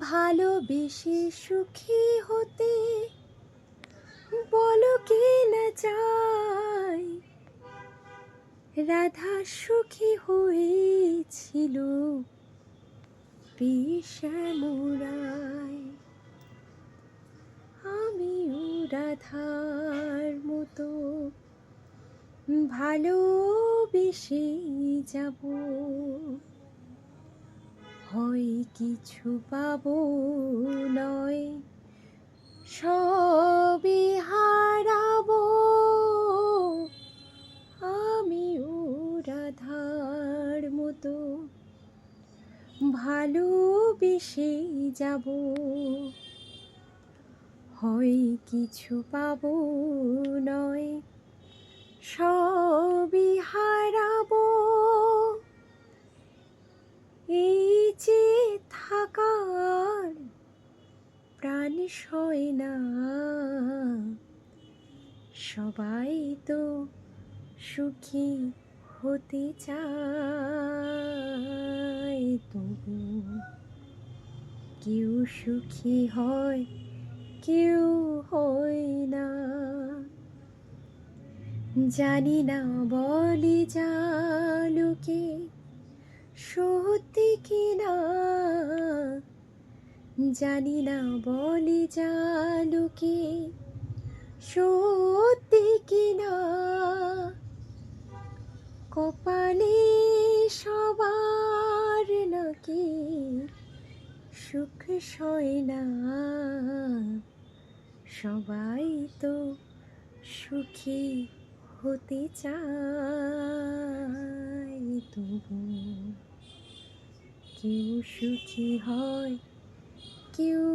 ভালোবেসে সুখী হতে বলো কে না চায়। রাধা সুখী হয়েছিল শ্যামরায়। আমিও রাধার মতো ভালোবেসে যাব, হয় কিছু পাবো নয় সবই হারাবো। আমিও রাধার মতো ভালোবেসে যাব, হয় কিছু পাবো নয় সবই হারাবো। এই যে থাকার প্রাণ সয় না, সবাই তো সুখী হতে চায়, তবু কেউ সুখী হয় কেউ হয় না। জানি না বলি যা লোকে সত্যি কিনা, জানি না বলি যা লোকে সত্যি কিনা। কপালে সবার নাকি সুখ সয় না, সবাই তো সুখী হতে চায়, তবু কেউ সুখী হয় কেউ